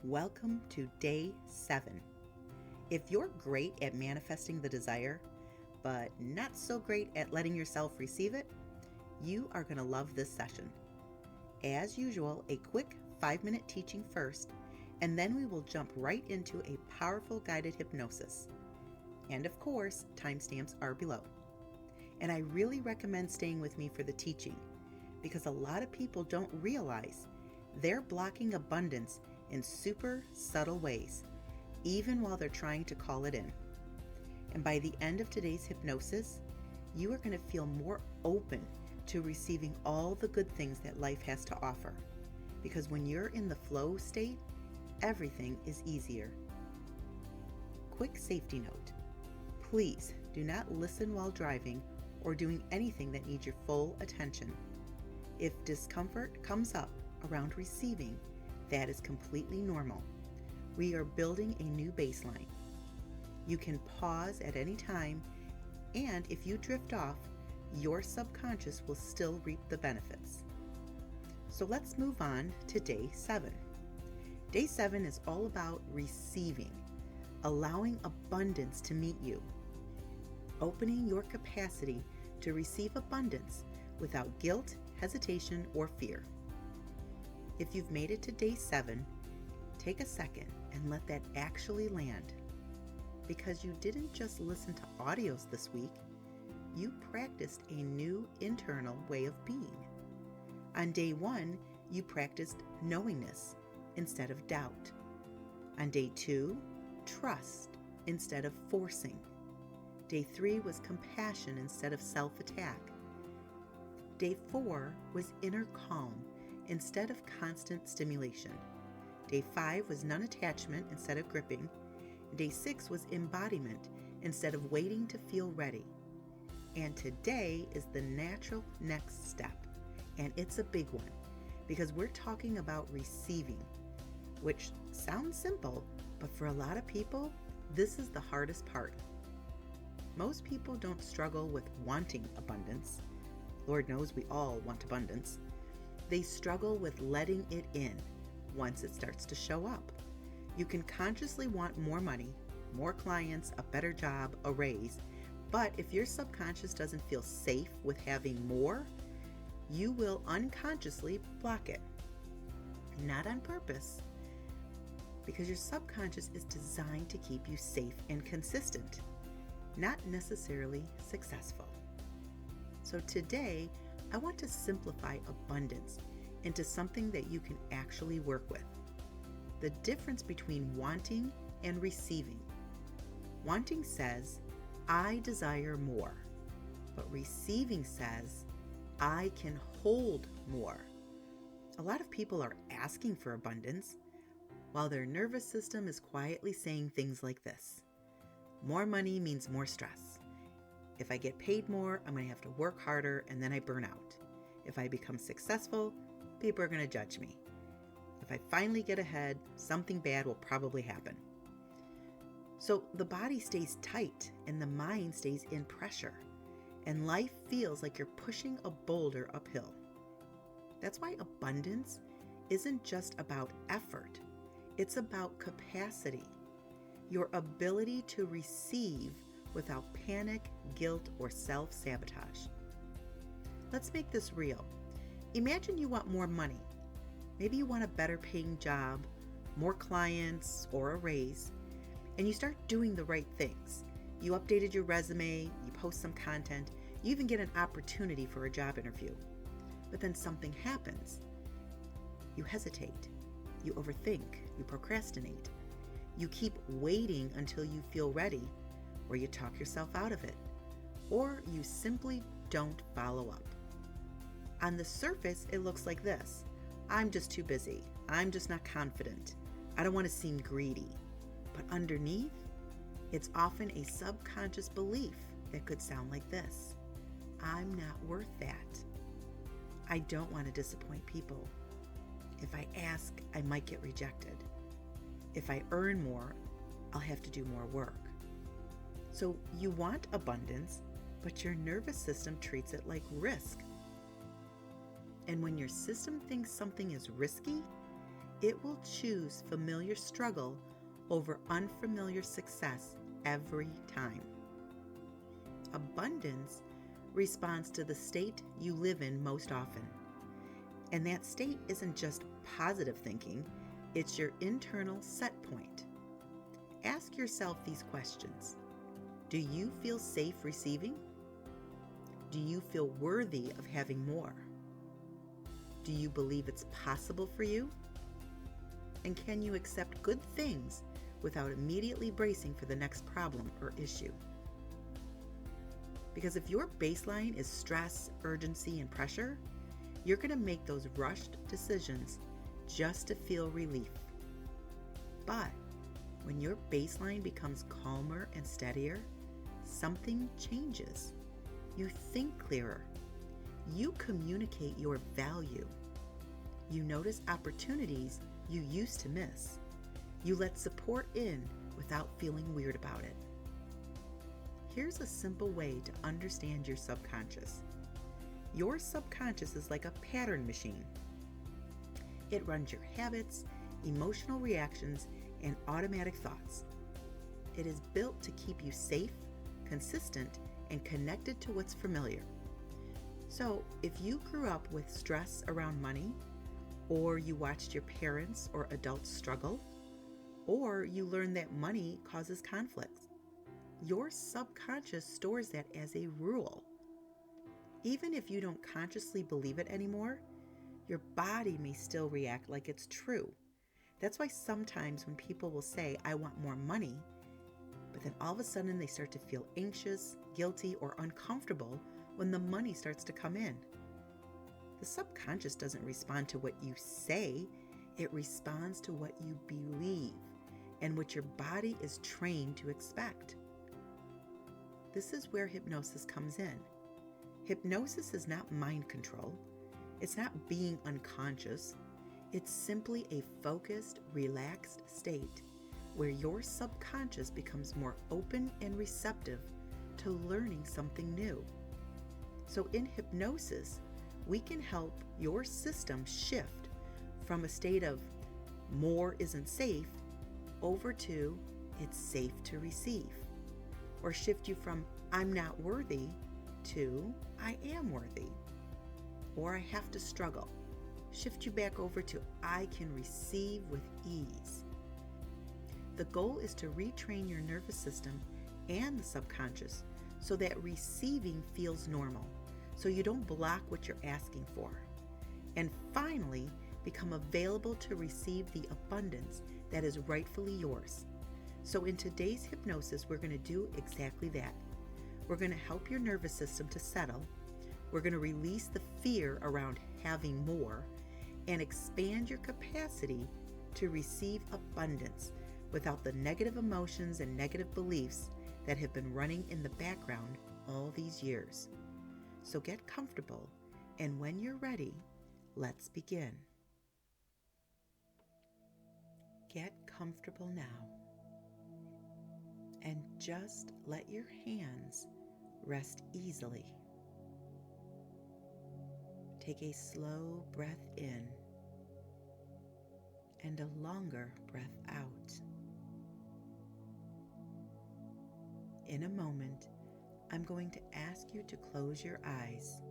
Welcome to day 7. If you're great at manifesting the desire, but not so great at letting yourself receive it, you are going to love this session. As usual, a quick 5-minute teaching first, and then we will jump right into a powerful guided hypnosis. And of course, timestamps are below. And I really recommend staying with me for the teaching, because a lot of people don't realize they're blocking abundance in super subtle ways, even while they're trying to call it in. And by the end of today's hypnosis, you are going to feel more open to receiving all the good things that life has to offer. Because when you're in the flow state, everything is easier. Quick safety note. Please do not listen while driving or doing anything that needs your full attention. If discomfort comes up around receiving, that is completely normal. We are building a new baseline. You can pause at any time, and if you drift off, your subconscious will still reap the benefits. So let's move on to day 7. Day 7 is all about receiving, allowing abundance to meet you, opening your capacity to receive abundance without guilt, hesitation, or fear. If you've made it to day 7, take a second and let that actually land. Because you didn't just listen to audios this week, you practiced a new internal way of being. On day 1, you practiced knowingness instead of doubt. On day 2, trust instead of forcing. Day 3 was compassion instead of self-attack. Day 4 was inner calm instead of constant stimulation. Day 5 was non-attachment instead of gripping. Day 6 was embodiment instead of waiting to feel ready. And today is the natural next step, and it's a big one, because we're talking about receiving, which sounds simple, but for a lot of people, this is the hardest part. Most people don't struggle with wanting abundance. Lord knows we all want abundance. They struggle with letting it in once it starts to show up. You can consciously want more money, more clients, a better job, a raise, but if your subconscious doesn't feel safe with having more, you will unconsciously block it. Not on purpose, because your subconscious is designed to keep you safe and consistent, not necessarily successful. So today, I want to simplify abundance into something that you can actually work with. The difference between wanting and receiving. Wanting says, I desire more, but receiving says, I can hold more. A lot of people are asking for abundance, while their nervous system is quietly saying things like this. More money means more stress. If I get paid more, I'm going to have to work harder, and then I burn out. If I become successful, people are going to judge me. If I finally get ahead, something bad will probably happen. So the body stays tight and the mind stays in pressure, and life feels like you're pushing a boulder uphill. That's why abundance isn't just about effort. It's about capacity, your ability to receive without panic, guilt, or self-sabotage. Let's make this real. Imagine you want more money. Maybe you want a better paying job, more clients, or a raise, and you start doing the right things. You updated your resume, you post some content, you even get an opportunity for a job interview. But then something happens. You hesitate, you overthink, you procrastinate. You keep waiting until you feel ready, or you talk yourself out of it, or you simply don't follow up. On the surface, it looks like this. I'm just too busy. I'm just not confident. I don't want to seem greedy. But underneath, it's often a subconscious belief that could sound like this. I'm not worth that. I don't want to disappoint people. If I ask, I might get rejected. If I earn more, I'll have to do more work. So you want abundance, but your nervous system treats it like risk. And when your system thinks something is risky, It will choose familiar struggle over unfamiliar success every time. Abundance responds to the state you live in most often. And that state isn't just positive thinking, it's your internal set point. Ask yourself these questions. Do you feel safe receiving? Do you feel worthy of having more? Do you believe it's possible for you? And can you accept good things without immediately bracing for the next problem or issue? Because if your baseline is stress, urgency, and pressure, you're going to make those rushed decisions just to feel relief. But when your baseline becomes calmer and steadier, something changes. You think clearer. You communicate your value. You notice opportunities you used to miss. You let support in without feeling weird about it. Here's a simple way to understand your subconscious. Your subconscious is like a pattern machine. It runs your habits, emotional reactions, and automatic thoughts. It is built to keep you safe, consistent, and connected to what's familiar. So, if you grew up with stress around money, or you watched your parents or adults struggle, or you learned that money causes conflicts, your subconscious stores that as a rule. Even if you don't consciously believe it anymore, your body may still react like it's true. That's why sometimes when people will say, I want more money, but then all of a sudden they start to feel anxious, guilty, or uncomfortable when the money starts to come in. The subconscious doesn't respond to what you say, it responds to what you believe and what your body is trained to expect. This is where hypnosis comes in. Hypnosis is not mind control. It's not being unconscious. It's simply a focused, relaxed state where your subconscious becomes more open and receptive to learning something new. So in hypnosis, we can help your system shift from a state of more isn't safe over to it's safe to receive, or shift you from I'm not worthy to I am worthy, or I have to struggle. Shift you back over to I can receive with ease. The goal is to retrain your nervous system and the subconscious so that receiving feels normal, so you don't block what you're asking for. And finally, become available to receive the abundance that is rightfully yours. So in today's hypnosis, we're going to do exactly that. We're going to help your nervous system to settle. We're going to release the fear around having more and expand your capacity to receive abundance without the negative emotions and negative beliefs that have been running in the background all these years. So get comfortable, and when you're ready, let's begin. Get comfortable now, and just let your hands rest easily. Take a slow breath in and a longer breath out. In a moment, I'm going to ask you to close your eyes,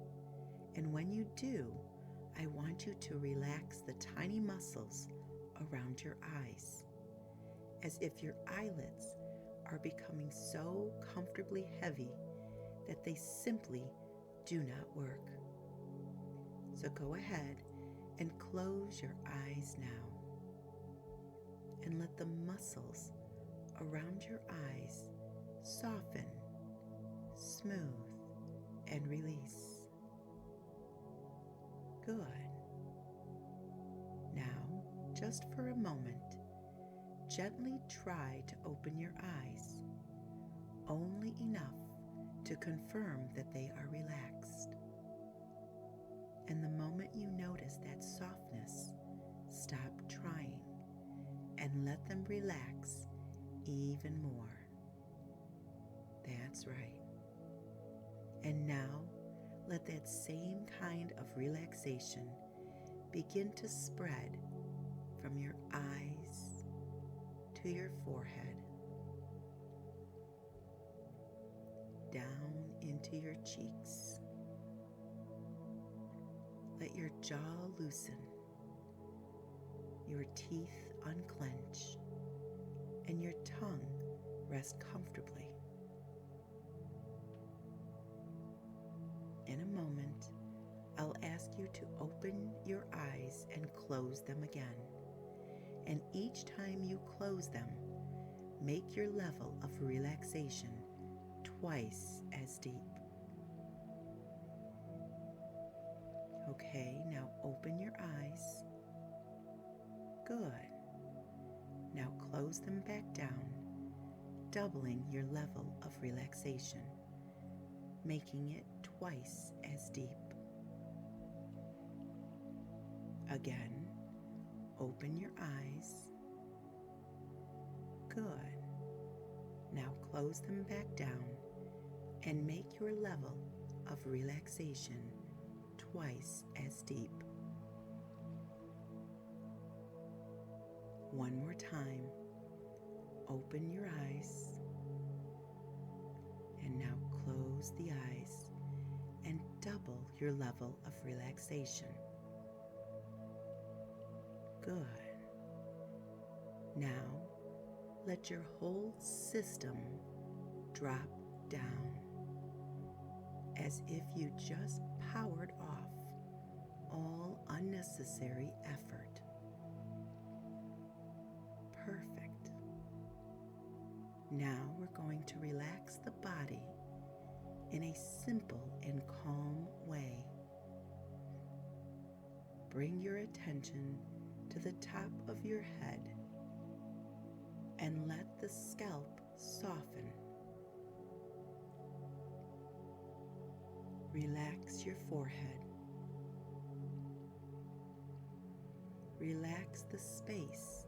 and when you do, I want you to relax the tiny muscles around your eyes, as if your eyelids are becoming so comfortably heavy that they simply do not work. So go ahead and close your eyes now, and let the muscles around your eyes soften, smooth, and release. Good. Now, just for a moment, gently try to open your eyes, only enough to confirm that they are relaxed. And the moment you notice that softness, stop trying and let them relax even more. That's right. And now, let that same kind of relaxation begin to spread from your eyes to your forehead, down into your cheeks. Let your jaw loosen, your teeth unclench, and your tongue rest comfortably. In a moment, I'll ask you to open your eyes and close them again. And each time you close them, make your level of relaxation twice as deep. Okay, now open your eyes. Good. Now close them back down, doubling your level of relaxation, making it twice as deep. Again, open your eyes. Good. Now close them back down and make your level of relaxation twice as deep. One more time. Open your eyes. And now close the eyes and double your level of relaxation. Good. Now, let your whole system drop down as if you just powered off all unnecessary effort. Perfect. Now we're going to relax the body in a simple and calm way. Bring your attention to the top of your head and let the scalp soften. Relax your forehead. Relax the space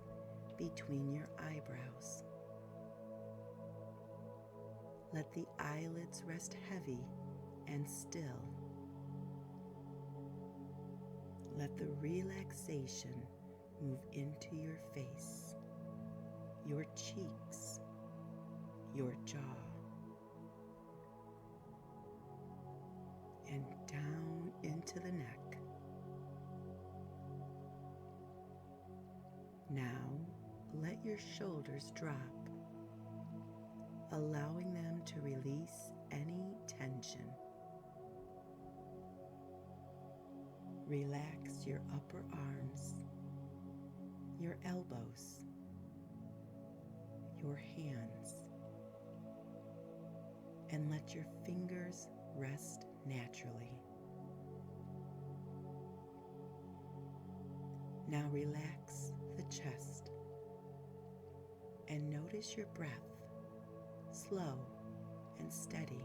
between your eyebrows. Let the eyelids rest heavy and still. Let the relaxation move into your face, your cheeks, your jaw, and down into the neck. Now, let your shoulders drop, allowing them to release any tension. Relax your upper arms, your elbows, your hands, and let your fingers rest naturally. Now relax the chest and notice your breath, slow and steady.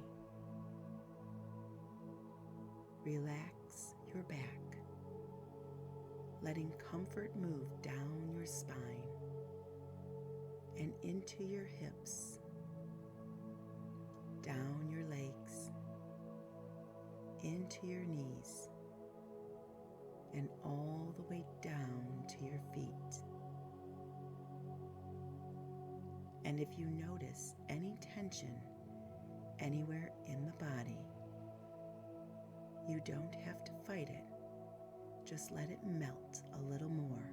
Relax your back, letting comfort move down your spine and into your hips, down your legs, into your knees, and all the way down to your feet. And if you notice any tension anywhere in the body, you don't have to fight it. Just let it melt a little more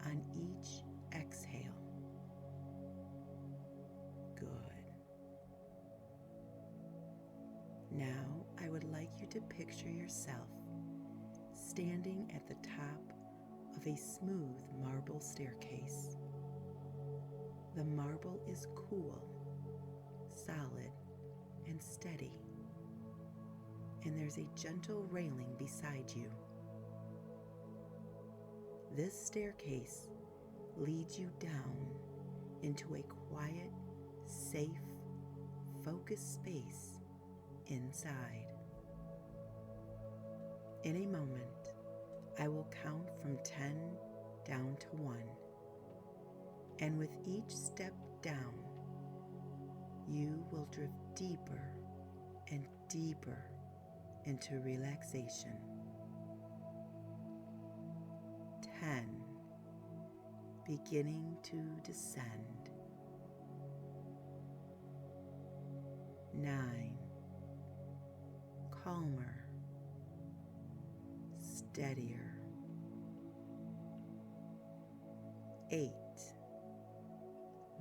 on each exhale. Good. Now I would like you to picture yourself standing at the top of a smooth marble staircase. The marble is cool, solid, and steady, and there's a gentle railing beside you. This staircase leads you down into a quiet, safe, focused space inside. In a moment, I will count from 10 down to 1. And with each step down, you will drift deeper and deeper into relaxation. 10. beginning to descend. 9, calmer, steadier. 8,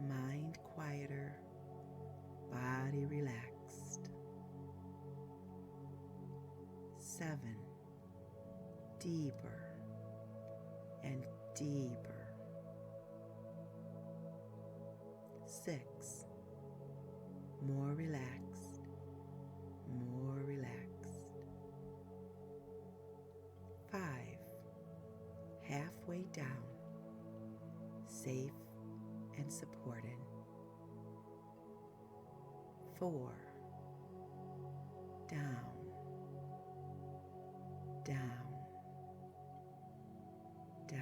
mind quieter, body relaxed. 7, deeper and deeper. 6, more relaxed, more relaxed. 5, halfway down, safe and supported. 4, down, down, down.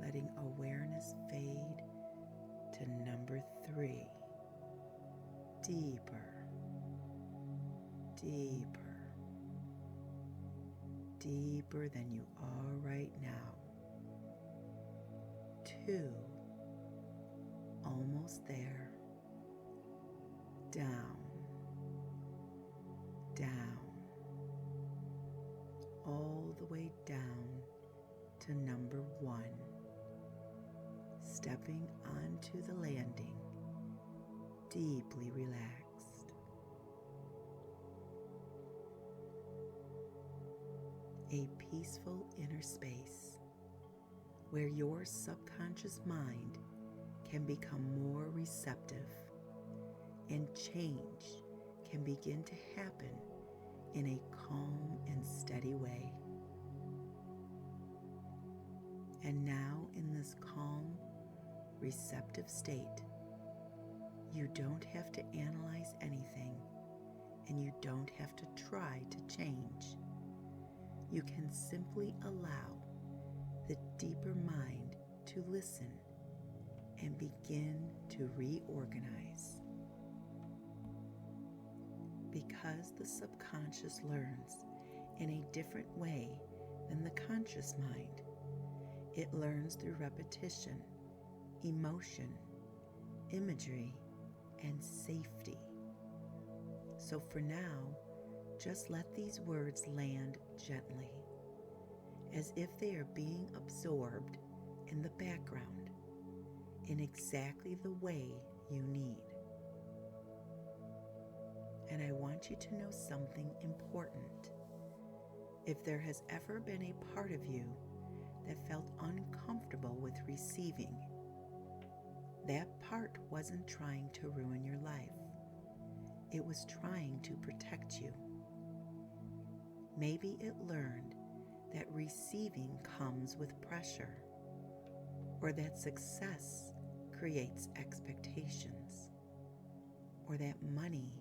Letting awareness fade to number 3. Deeper, deeper, deeper than you are right now. 2, almost there. Down, down, all the way down to number 1. Stepping onto the landing, deeply relaxed. A peaceful inner space where your subconscious mind can become more receptive and change can begin to happen in a calm and steady way. And now in this calm, receptive state, you don't have to analyze anything, and you don't have to try to change. You can simply allow the deeper mind to listen and begin to reorganize. Because the subconscious learns in a different way than the conscious mind, it learns through repetition, emotion, imagery, and safety. So for now, just let these words land gently, as if they are being absorbed in the background in exactly the way you need. And I want you to know something important. If there has ever been a part of you that felt uncomfortable with receiving, that part wasn't trying to ruin your life. It was trying to protect you. Maybe it learned that receiving comes with pressure, or that success creates expectations, or that money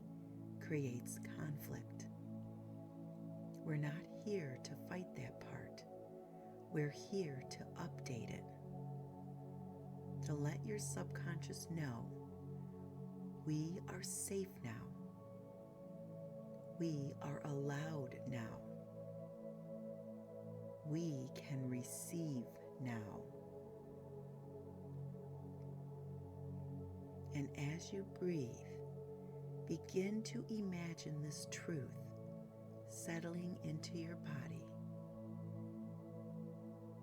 creates conflict. We're not here to fight that part. We're here to update it, to let your subconscious know we are safe now. We are allowed now. We can receive now. And as you breathe, begin to imagine this truth settling into your body.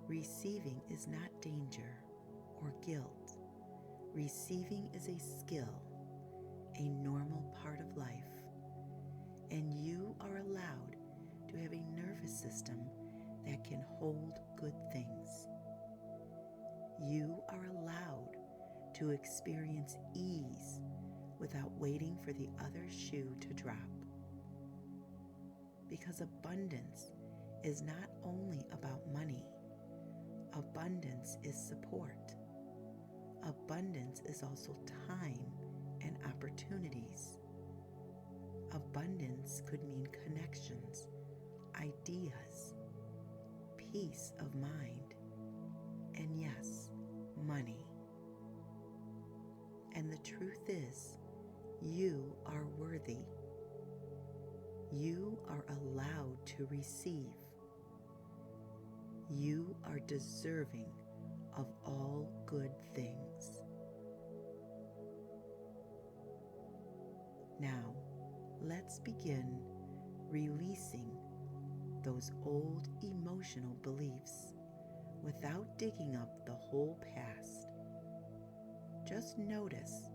Receiving is not danger or guilt. Receiving is a skill, a normal part of life, and you are allowed to have a nervous system that can hold good things. You are allowed to experience ease without waiting for the other shoe to drop. Because abundance is not only about money. Abundance is support. Abundance is also time and opportunities. Abundance could mean connections, ideas, peace of mind, and yes, money. And the truth is, you are worthy. You are allowed to receive. You are deserving of all good things. Now, let's begin releasing those old emotional beliefs without digging up the whole past. Just notice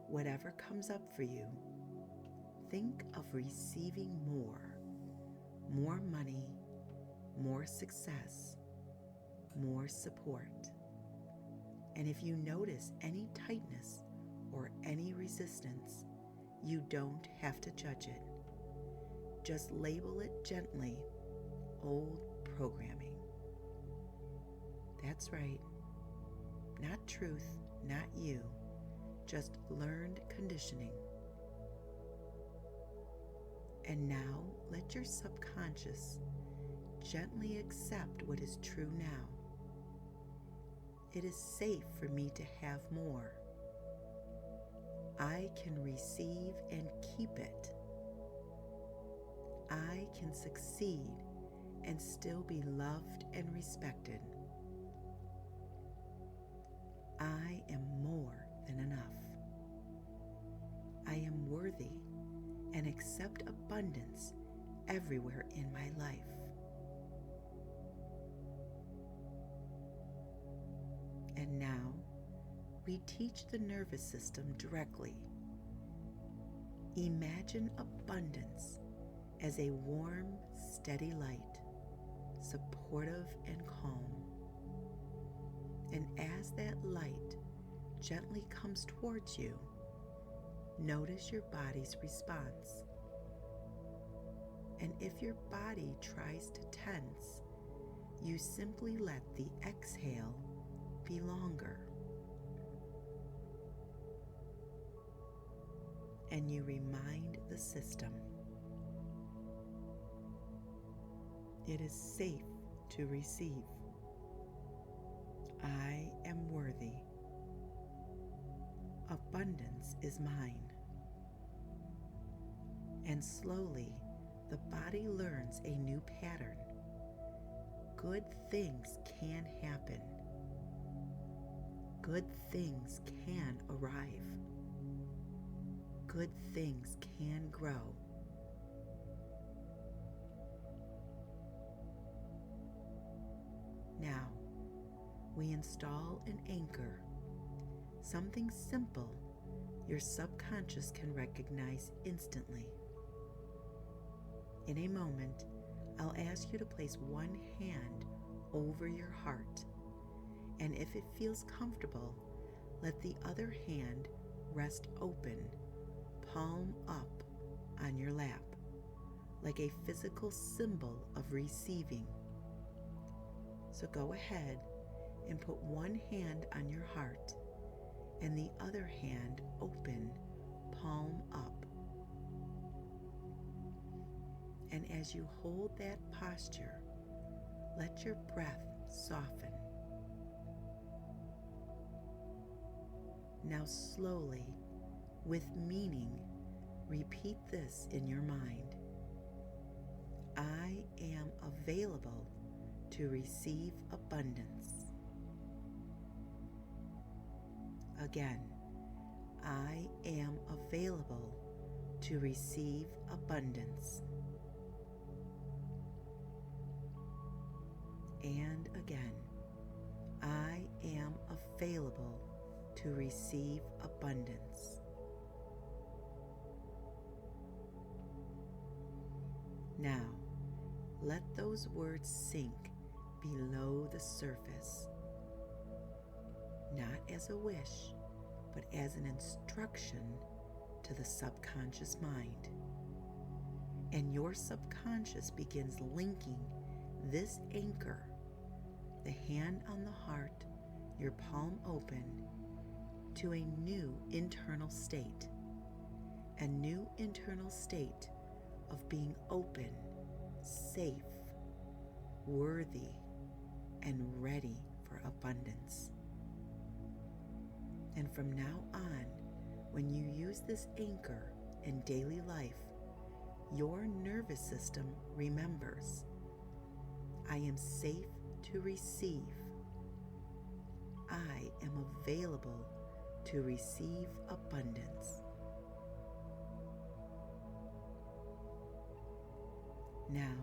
whatever comes up for you. Think of receiving more money, more success, more support. And if you notice any tightness or any resistance, you don't have to judge it. Just label it gently, old programming. That's right. Not truth, not you, just learned conditioning. And now let your subconscious gently accept what is true now. It is safe for me to have more. I can receive and keep it. I can succeed and still be loved and respected. I am more than enough. I am worthy and accept abundance everywhere in my life. And now we teach the nervous system directly. Imagine abundance as a warm, steady light, supportive and calm. And as that light gently comes towards you, notice your body's response. And if your body tries to tense, you simply let the exhale be longer. And you remind the system, it is safe to receive. I am worthy. Abundance is mine. And slowly, the body learns a new pattern. Good things can happen. Good things can arrive. Good things can grow. Now, we install an anchor, something simple your subconscious can recognize instantly. In a moment, I'll ask you to place one hand over your heart, and if it feels comfortable, let the other hand rest open, palm up on your lap, like a physical symbol of receiving. So go ahead and put one hand on your heart and the other hand open, palm up. And as you hold that posture, let your breath soften. Now slowly, with meaning, repeat this in your mind. I am available to receive abundance. Again, I am available to receive abundance. And again, I am available to receive abundance. Now, let those words sink below the surface, not as a wish, but as an instruction to the subconscious mind. And your subconscious begins linking this anchor, the hand on the heart, your palm open, to a new internal state, a new internal state of being open, safe, worthy, and ready for abundance. And from now on, when you use this anchor in daily life, your nervous system remembers, I am safe to receive. I am available to receive abundance. Now,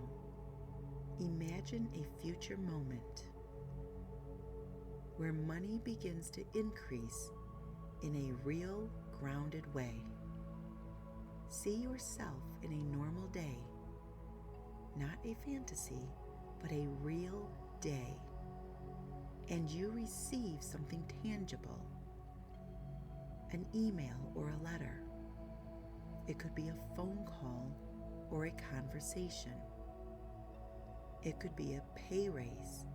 imagine a future moment where money begins to increase in a real, grounded way. See yourself in a normal day, not a fantasy, but a real day, and you receive something tangible, an email or a letter. It could be a phone call or a conversation. It could be a pay raise,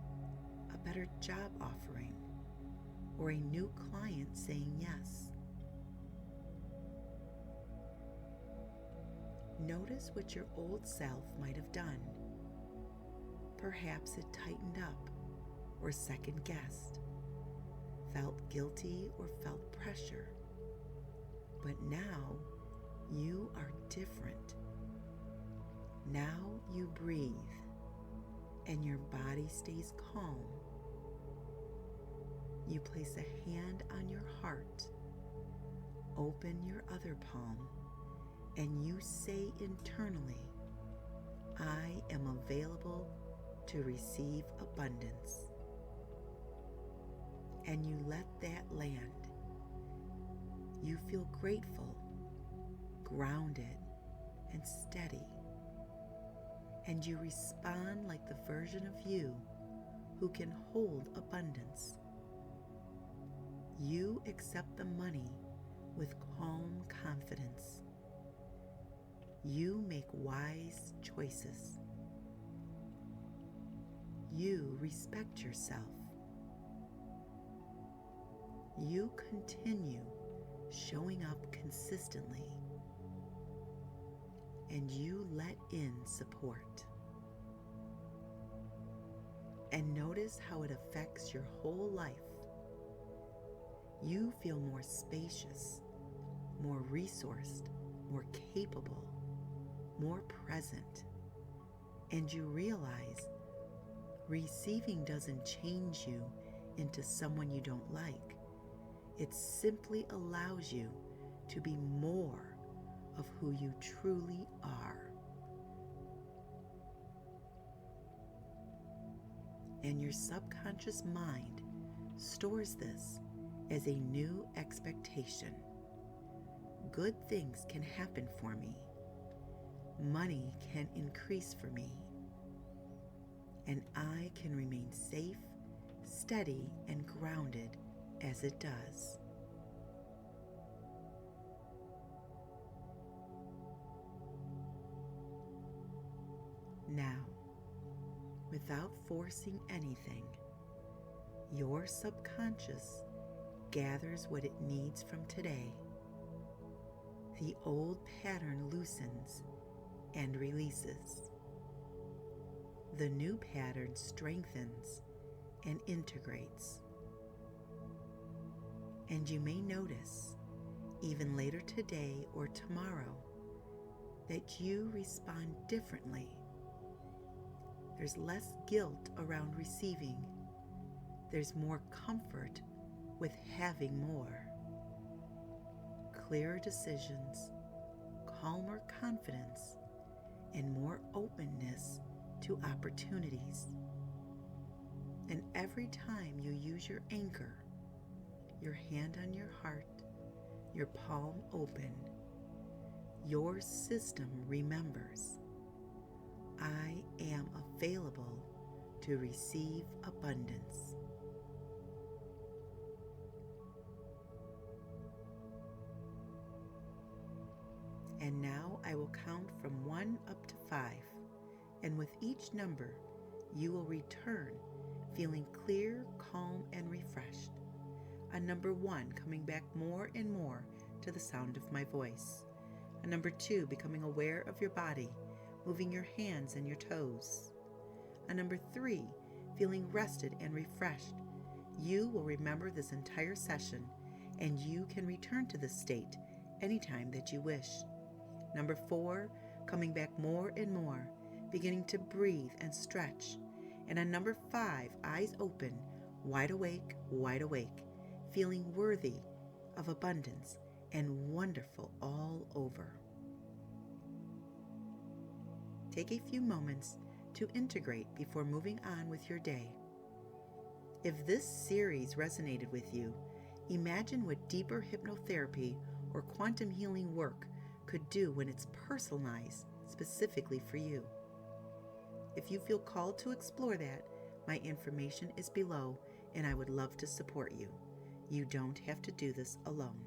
a better job offering, or a new client saying yes. Notice what your old self might have done. Perhaps it tightened up or second-guessed, felt guilty or felt pressure. But now you are different. Now you breathe and your body stays calm. You place a hand on your heart, open your other palm, and you say internally, I am available to receive abundance. And you let that land. You feel grateful, grounded, and steady. And you respond like the version of you who can hold abundance. You accept the money with calm confidence. You make wise choices. You respect yourself. You continue showing up consistently, and you let in support. And notice how it affects your whole life. You feel more spacious, more resourced, more capable, more present, and you realize receiving doesn't change you into someone you don't like. It simply allows you to be more of who you truly are. And your subconscious mind stores this as a new expectation. Good things can happen for me. Money can increase for me. And I can remain safe, steady, and grounded as it does. Now, without forcing anything, your subconscious gathers what it needs from today. The old pattern loosens and releases. The new pattern strengthens and integrates. And you may notice, even later today or tomorrow, that you respond differently. There's less guilt around receiving. There's more comfort with having more. Clearer decisions, calmer confidence, and more openness to opportunities. And every time you use your anchor, your hand on your heart, your palm open, your system remembers, I am available to receive abundance. And now I will count from 1 up to 5, and with each number, you will return feeling clear, calm, and refreshed. A number 1 coming back more and more to the sound of my voice. A number 2 becoming aware of your body, moving your hands and your toes. A number 3 feeling rested and refreshed. You will remember this entire session, and you can return to this state anytime that you wish. Number 4 coming back more and more, beginning to breathe and stretch, And on number 5, eyes open, wide awake, feeling worthy of abundance and wonderful all over. Take a few moments to integrate before moving on with your day. If this series resonated with you, imagine what deeper hypnotherapy or quantum healing work could do when it's personalized specifically for you. If you feel called to explore that, my information is below and I would love to support you. You don't have to do this alone.